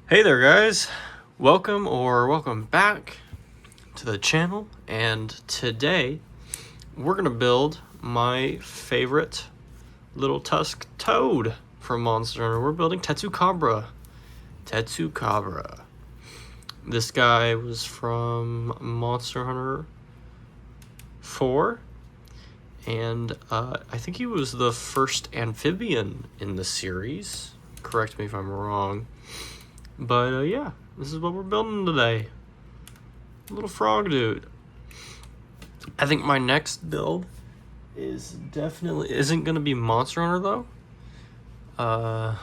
Hey there guys, welcome back to the channel, and today we're gonna build my favorite little tusk toad from Monster Hunter. We're building Tetsucabra. This guy was from Monster Hunter 4, and I think he was the first amphibian in the series. Correct me if I'm wrong. But yeah, this is what we're building today. Little frog dude. I think my next build isn't gonna be Monster Hunter though.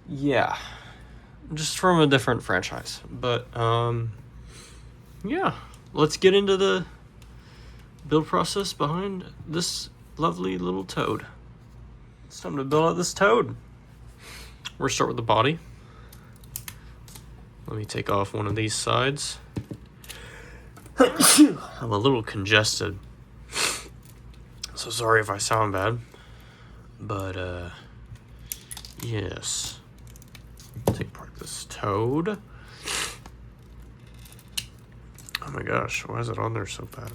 Yeah, just from a different franchise. But yeah, let's get into the build process behind this lovely little toad. It's time to build out this toad. We're gonna start with the body. Let me take off one of these sides. I'm a little congested, so sorry if I sound bad. But yes. Take apart this toad. Oh my gosh, why is it on there so bad?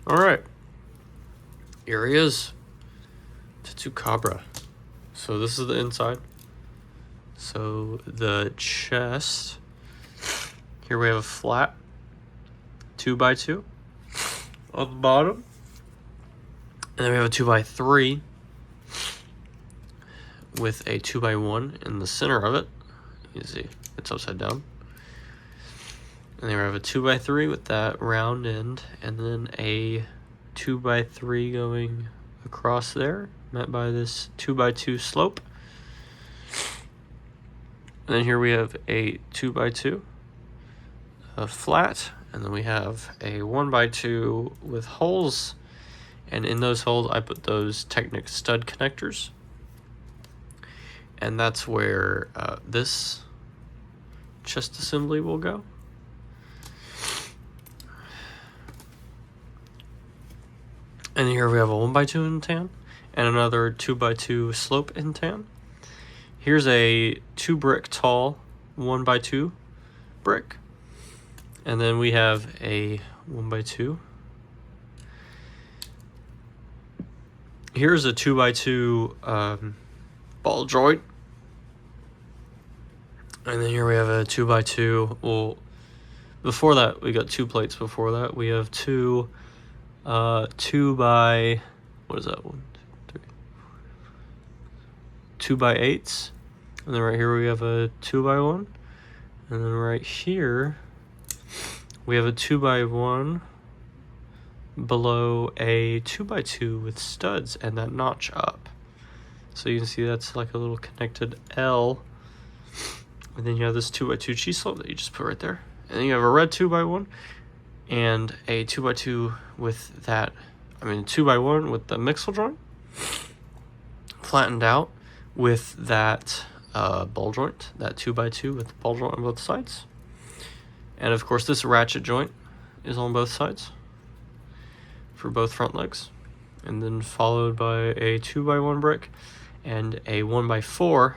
Alright. Here he is. Tetsucabra. So this is the inside. So the chest. Here we have a flat 2x2 on the bottom. And then we have a 2x3 with a 2x1 in the center of it. You see, it's upside down. And then we have a 2x3 with that round end, and then a 2x3 going across there, met by this 2x2 slope. And then here we have a 2x2 flat, and then we have a 1x2 with holes, and in those holes I put those Technic stud connectors, and that's where this chest assembly will go. And here we have a 1x2 in tan and another 2x2 slope in tan. Here's a 2 brick tall 1x2 brick. And then we have a 1x2. Here's a 2x2 ball joint. And then here we have a 2x2. Well, before that, we got 2 plates before that. We have two 2x, what is that, 1, 2, 3, 2x8s, and then right here we have a 2x1, and then right here we have a 2x1 below a 2x2 with studs and that notch up. So you can see that's like a little connected L, and then you have this 2x2 cheese slope that you just put right there, and then you have a red 2x1 and a 2x2 with that, 2x1 with the mixel joint, flattened out with that ball joint, that 2x2 with the ball joint on both sides. And of course this ratchet joint is on both sides for both front legs. And then followed by a 2x1 brick and a 1x4.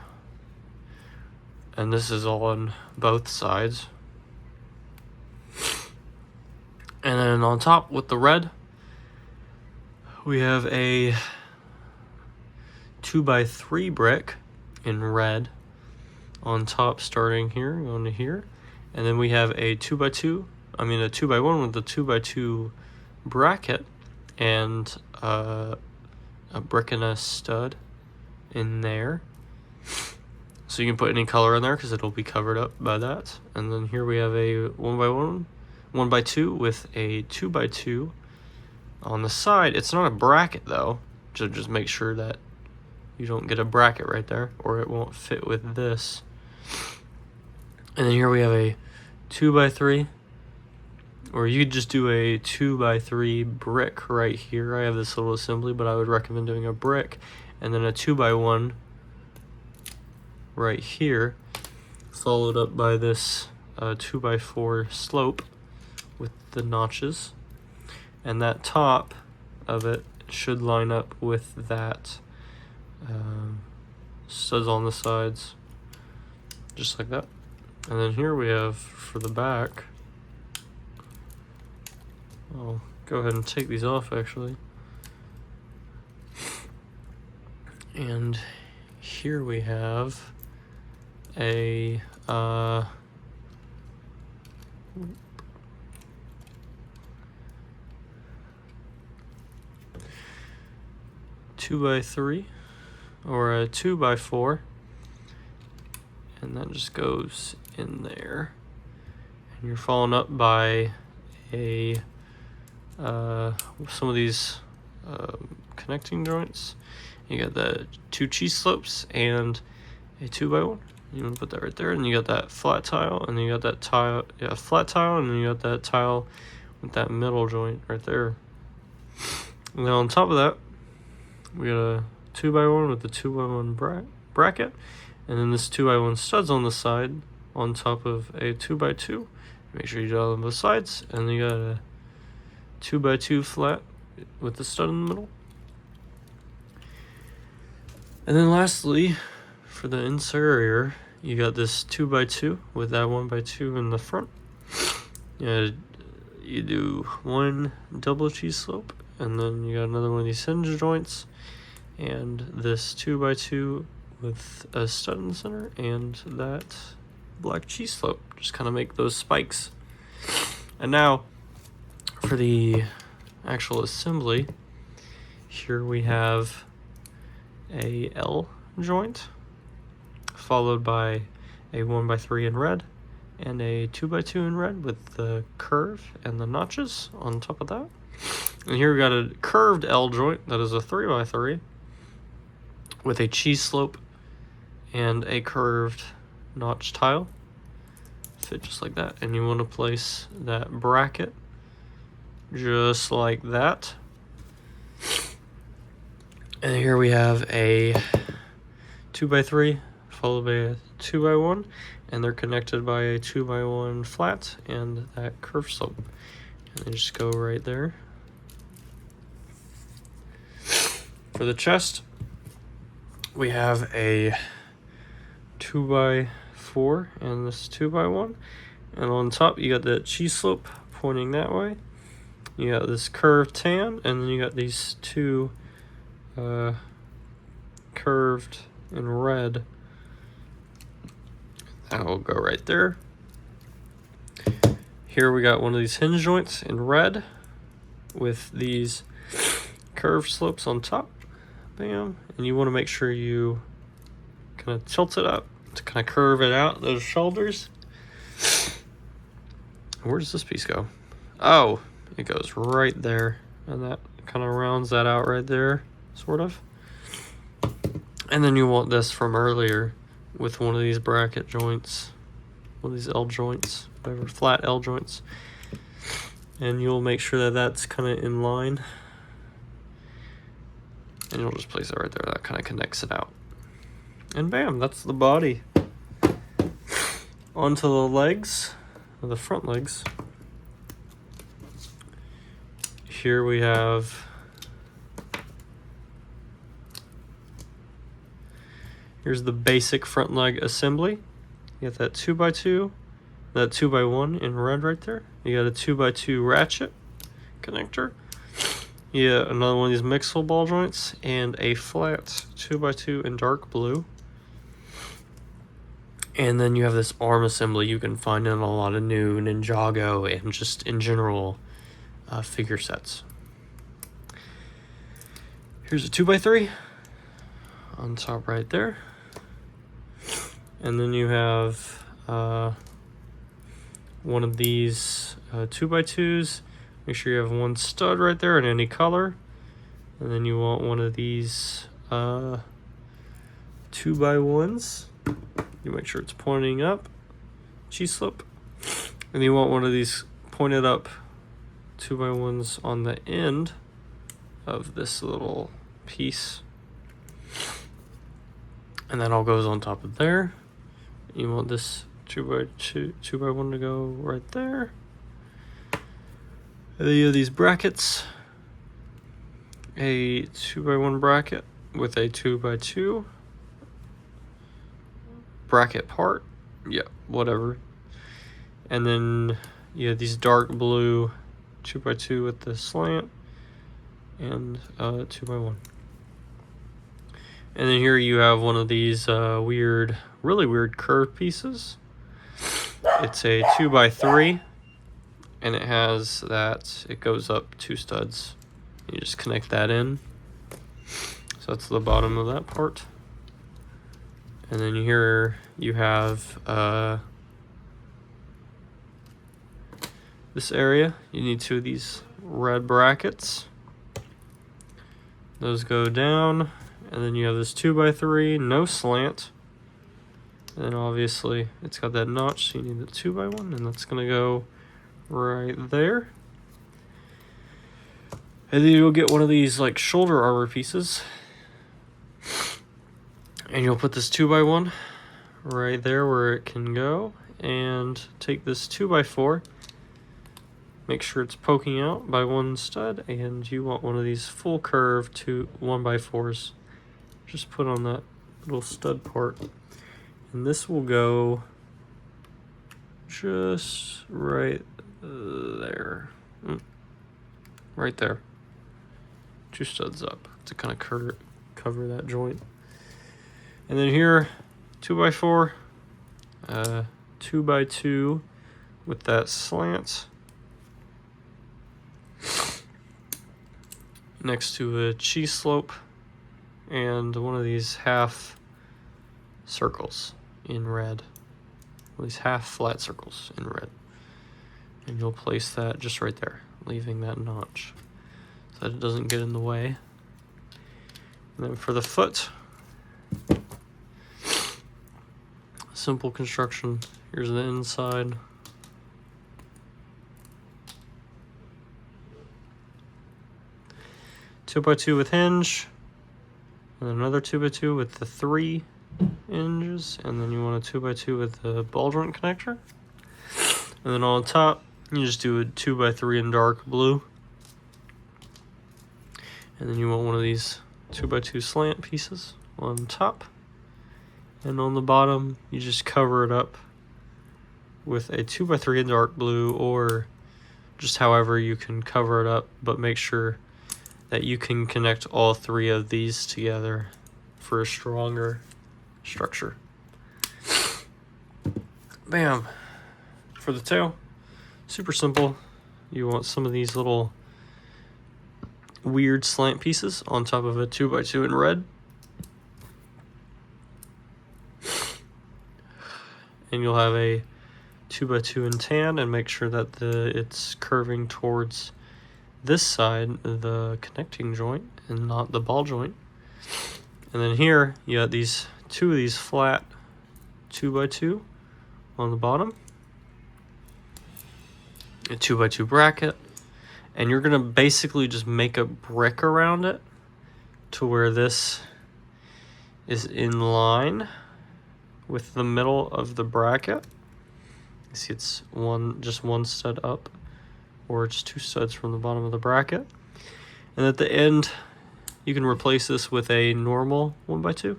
And this is all on both sides. And then on top with the red, we have a 2x3 brick in red on top, starting here, going to here. And then we have a 2x1 with the 2x2 bracket and a brick and a stud in there. So you can put any color in there because it'll be covered up by that. And then here we have a 1x2 with a 2x2 on the side. It's not a bracket though, so just make sure that you don't get a bracket right there or it won't fit with this. And then here we have a 2x3, or you could just do a 2x3 brick right here. I have this little assembly, but I would recommend doing a brick, and then a 2x1 right here, followed up by this 2x4 slope with the notches, and that top of it it should line up with that studs on the sides, just like that. And then here we have for the back, I'll go ahead and take these off actually. And here we have a 2x3 or a 2x4, and that just goes in there. And you're following up by a some of these connecting joints. You got the 2 cheese slopes and a 2x1. You want to put that right there, and you got that flat tile, and then you got that tile, flat tile, and then you got that tile with that middle joint right there. And then on top of that, we got a 2x1 with the 2x1 bracket, and then this 2x1 studs on the side on top of a 2x2. Make sure you do it on both sides, and then you got a 2x2 flat with the stud in the middle. And then lastly, for the interior, you got this 2x2 with that 1x2 in the front. You do one double cheese slope, and then you got another one of these hinge joints, and this 2x2 with a stud in the center, and that black cheese slope. Just kind of make those spikes. And now, for the actual assembly, here we have a L joint, followed by a 1x3 in red, and a 2x2 in red with the curve and the notches on top of that. And here we got a curved L joint that is a 3x3 with a cheese slope and a curved notch tile. Fit just like that. And you want to place that bracket just like that. And here we have a 2x3 followed by a 2x1, and they're connected by a 2x1 flat and that curve slope. And they just go right there. For the chest, we have a 2x4 and this 2x1, and on top you got that cheese slope pointing that way. You got this curved tan, and then you got these two curved in red. That will go right there. Here we got one of these hinge joints in red with these curved slopes on top. Bam. And you want to make sure you kind of tilt it up to kind of curve it out, those shoulders. Where does this piece go? Oh, it goes right there, and that kind of rounds that out right there, sort of. And then you want this from earlier with one of these bracket joints, one of these L joints, whatever, flat L joints. And you'll make sure that that's kind of in line. And you'll just place it right there. That kind of connects it out. And bam, that's the body. Onto the legs, or the front legs. Here we have, here's the basic front leg assembly. You got that 2x2, that 2x1 in red right there. You got a 2x2 ratchet connector. Yeah, another one of these mixable ball joints, and a flat 2x2 in dark blue. And then you have this arm assembly you can find in a lot of new Ninjago and just in general figure sets. Here's a 2x3 on top right there. And then you have one of these 2x2s. Make sure you have one stud right there in any color. And then you want one of these 2x1s. You make sure it's pointing up, cheese slope. And you want one of these pointed up 2x1s on the end of this little piece. And that all goes on top of there. You want this 2x1 to go right there. And then you have these brackets a 2x1 bracket with a 2x2 bracket part. Yeah, whatever. And then you have these dark blue 2x2 with the slant and 2x1. And then here you have one of these really weird curved pieces. It's a 2x3, and it goes up 2 studs. You just connect that in. So that's the bottom of that part. And then here you have this area. You need 2 of these red brackets. Those go down, and then you have this 2x3, no slant. And then obviously it's got that notch, so you need the 2x1, and that's gonna go right there. And then you'll get one of these like shoulder armor pieces, and you'll put this 2x1 right there where it can go, and take this 2x4, make sure it's poking out by 1 stud, and you want one of these full curve 1x4s. Just put on that little stud part, and this will go just right there. Right there. 2 studs up to kind of cover that joint. And then here, 2x4, 2x2 with that slant next to a cheese slope and one of these half circles in red. These half flat circles in red. And you'll place that just right there, leaving that notch so that it doesn't get in the way. And then for the foot, simple construction. Here's the inside. Two by two with hinge, and another 2x2 with the 3 hinges, and then you want a 2x2 with the ball joint connector. And then on top, you just do a 2x3 in dark blue. And then you want one of these 2x2 slant pieces on top. And on the bottom, you just cover it up with a 2x3 in dark blue, or just however you can cover it up, but make sure that you can connect all 3 of these together for a stronger structure. Bam! For the tail, super simple. You want some of these little weird slant pieces on top of a 2x2 in red. And you'll have a 2x2 in tan, and make sure that it's curving towards this side, the connecting joint, and not the ball joint. And then here you got these 2 of these flat 2x2 on the bottom, a 2x2 bracket, and you're gonna basically just make a brick around it to where this is in line with the middle of the bracket. You see it's just one stud up, or it's 2 studs from the bottom of the bracket. And at the end, you can replace this with a normal 1x2,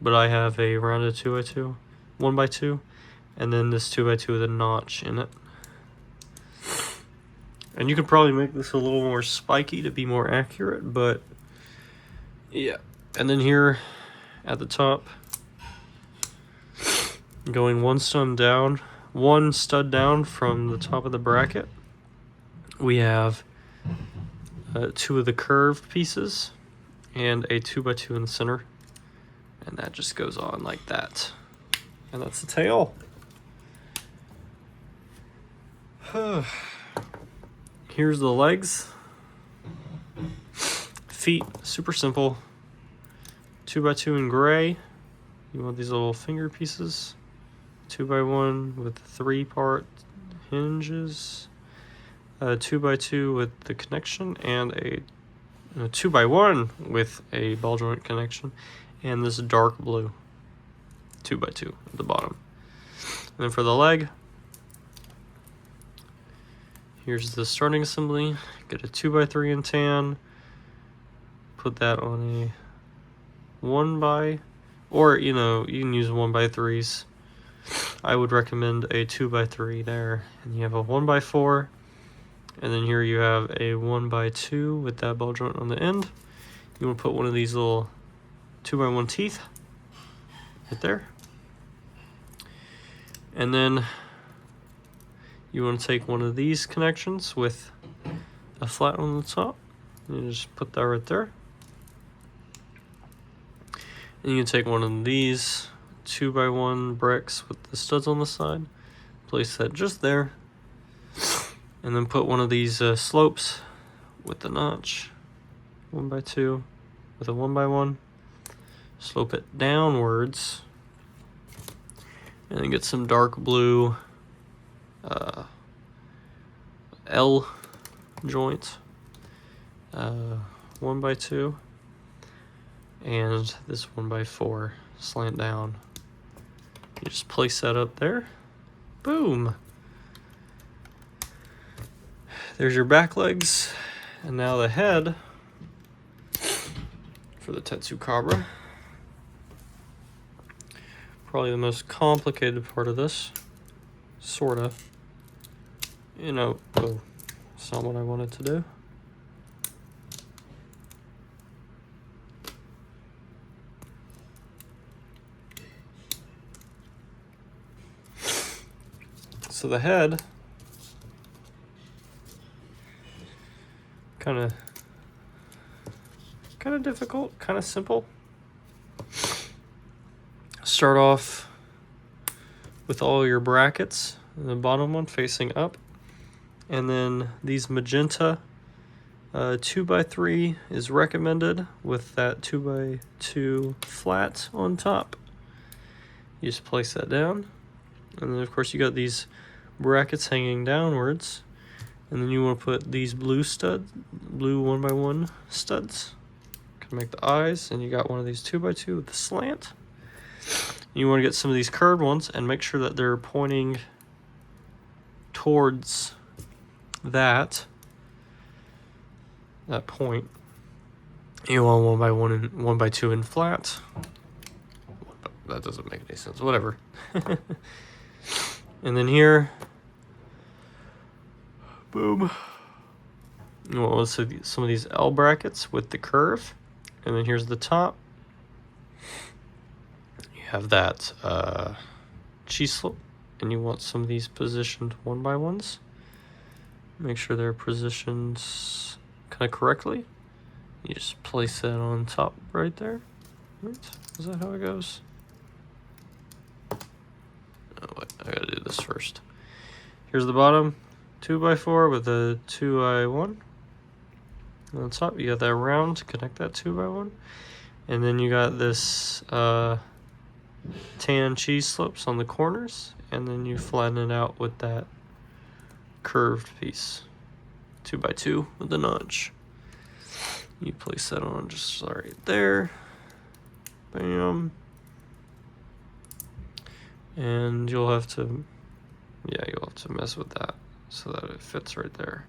but I have a rounded 2x2, 1x2, and then this 2x2 with a notch in it. And you could probably make this a little more spiky to be more accurate, but yeah. And then here at the top, going one stud down from the top of the bracket, we have 2 of the curved pieces and a 2x2 in the center, and that just goes on like that. And that's the tail. Here's the legs. Feet, super simple. 2x2 in gray. You want these little finger pieces. 2x1 with 3-part hinges. 2x2 with the connection, and a 2x1 with a ball joint connection, and this dark blue 2x2 at the bottom. And then for the leg, here's the starting assembly. Get a 2x3 in tan, put that on a 1x, or you know, you can use 1x3s. I would recommend a 2x3 there. And you have a 1x4, and then here you have a 1x2 with that ball joint on the end. You want to put one of these little 2x1 teeth right there. And then you want to take one of these connections with a flat on the top. And you just put that right there. And you can take one of these 2x1 bricks with the studs on the side, place that just there, and then put one of these slopes with the notch, 1x2 with a 1x1, slope it downwards, and then get some dark blue L joint, 1x2, and this 1x4 slant down. You just place that up there. Boom. There's your back legs. And now the head for the Tetsucabra. Probably the most complicated part of this. Sorta. You know, oh, it's not what I wanted to do. So the head, kind of difficult, kind of simple. Start off with all your brackets, the bottom one facing up, and then these magenta 2x3 is recommended with that 2x2 flat on top. You just place that down, and then of course you got these brackets hanging downwards, and then you want to put these blue 1x1 studs. Can make the eyes, and you got one of these 2x2 with the slant. You want to get some of these curved ones and make sure that they're pointing towards that point. You want 1x1 and 1x2 in flat. That doesn't make any sense. Whatever. And then here, boom. You want also some of these L brackets with the curve. And then here's the top. You have that cheese slope. And you want some of these positioned 1x1s. Make sure they're positioned kind of correctly. You just place that on top right there. Right? Is that how it goes? Oh, wait, I gotta do this first. Here's the bottom, 2x4 with a 2x1. On top, you got that round to connect that 2x1. And then you got this tan cheese slopes on the corners. And then you flatten it out with that curved piece, 2x2 with the notch. You place that on just right there. Bam. And you'll have to mess with that so that it fits right there.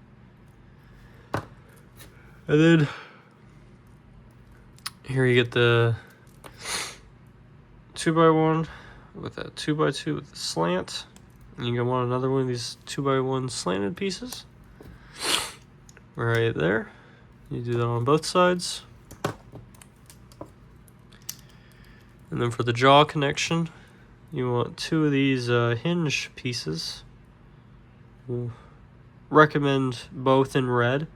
And then here you get the 2x1 with that 2x2 with the slant. And you want another one of these 2x1 slanted pieces right there. You do that on both sides. And then for the jaw connection, you want two of these hinge pieces. We'll recommend both in red,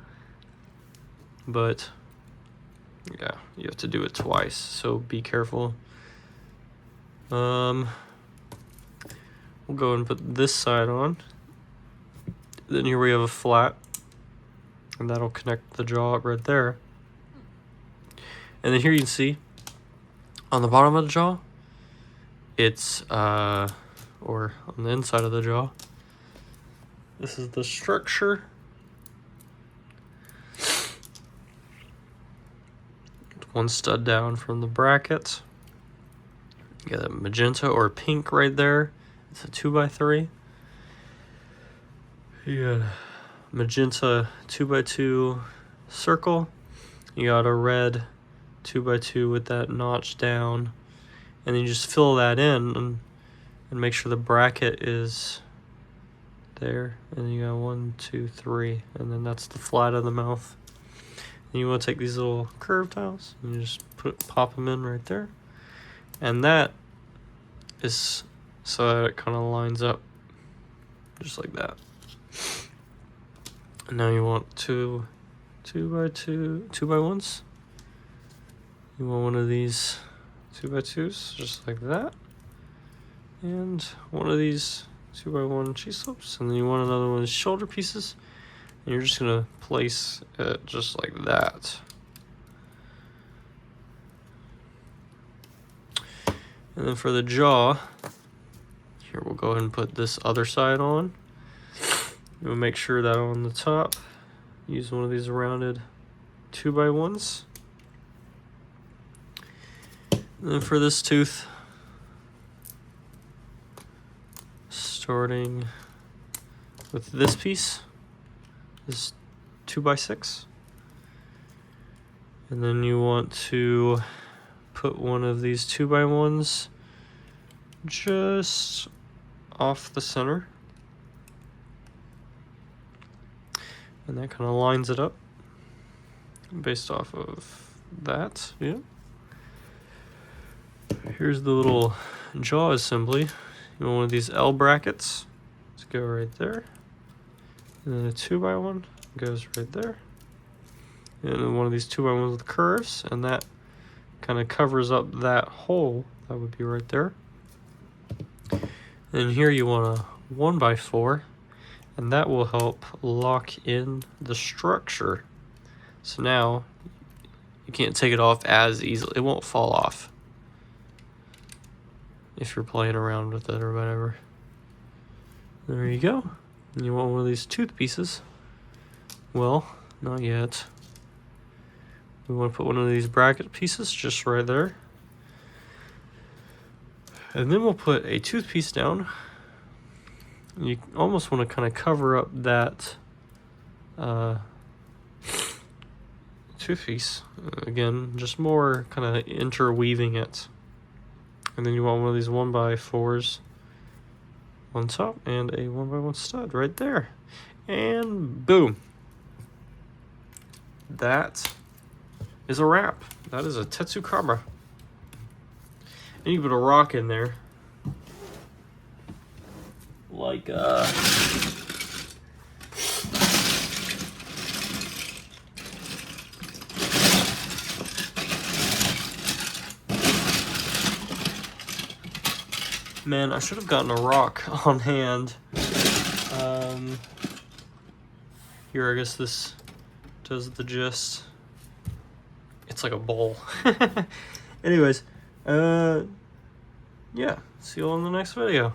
but yeah, you have to do it twice, so be careful. We'll go and put this side on. Then here we have a flat, and that'll connect the jaw right there. And then here you can see on the bottom of the jaw, it's or on the inside of the jaw, this is the structure. One stud down from the bracket. You got a magenta or pink right there. It's a 2x3. You got magenta 2x2 circle, You got a red 2x2 with that notch down, and then you just fill that in and make sure the bracket is there. And you got 1, 2, 3, and then that's the flat of the mouth. And you want to take these little curve tiles and you just pop them in right there, and that is so that it kind of lines up just like that. And now you want 2x1s. You want one of these 2x2s just like that, and one of these 2x1 cheese slopes, and then you want another one of these shoulder pieces, and you're just gonna place it just like that. And then for the jaw, here we'll go ahead and put this other side on. We'll make sure that on the top, use one of these rounded 2x1s. And then for this tooth, starting with this piece, this 2x6. And then you want to put one of these 2x1s just off the center. And that kind of lines it up based off of that, yeah. Here's the little jaw assembly. You want one of these L brackets to go right there. And then a 2x1 goes right there. And then one of these 2x1s with curves, and that kind of covers up that hole. That would be right there. And here you want a 1x4, and that will help lock in the structure. So now you can't take it off as easily. It won't fall off if you're playing around with it or whatever. There you go. And you want one of these tooth pieces. Well, not yet. We want to put one of these bracket pieces just right there. And then we'll put a tooth piece down. You almost want to kind of cover up that tooth piece. Again, just more kind of interweaving it. And then you want one of these 1x4s on top and a 1x1 stud right there. And boom. That is a wrap. That is a Tetsucabra. And you can put a rock in there. Like man, I should have gotten a rock on hand. Here, I guess this does the gist. It's like a bowl. Anyways, yeah, see you all in the next video.